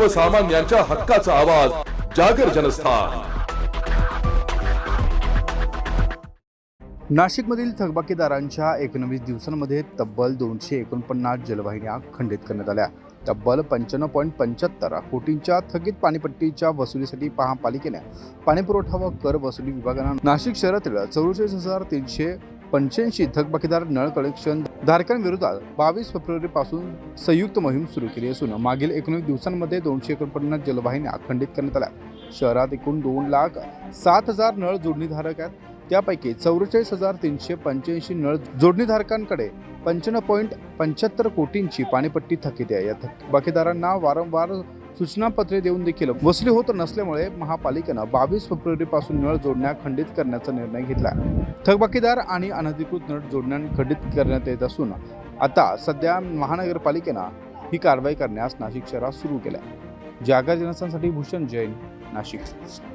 सर्वसामान्यांच्या हक्काचा आवाज जागर जनस्थान। नाशिकमधील थकबाकीदारांच्या 19 दिवसांमध्ये तब्बल 249 जलवाहिन्या खंडित करण्यात आल्या। तब्बल 95.75 कोटींच्या थकीत पाणीपट्टीच्या वसुलीसाठी महापालिकेने पाणीपुरवठा व कर वसुली विभागाने नाशिक शहरातील 44,385 थकबाकीदार नळ कनेक्शन धारकांविरोधात 22 फेब्रुवारीपासून संयुक्त मोहीम सुरू केली असून मागील 19 दिवसांमध्ये 249 जलवाहिन्या खंडित करण्यात आल्या। शहरात एकूण 2,07,000 नळ जोडणीधारक आहेत। त्यापैकी 44,385 नळ जोडणीधारकांकडे 95.75 कोटींची पाणीपट्टी थकीत आहे। या थकबाकीदारांना वारंवार सूचनापत्रे देऊन देखील वसुली होत नसल्यामुळे महापालिकेनं 22 फेब्रुवारीपासून नळ जोडण्या खंडित करण्याचा निर्णय घेतला। थकबाकीदार आणि अनधिकृत नळ जोडण्या खंडित करण्यात येत असून आता सध्या महानगरपालिकेनं ही कारवाई करण्यास नाशिक शहरात सुरू केली आहे। जागर जनस्थानसाठी भूषण जैन, नाशिक।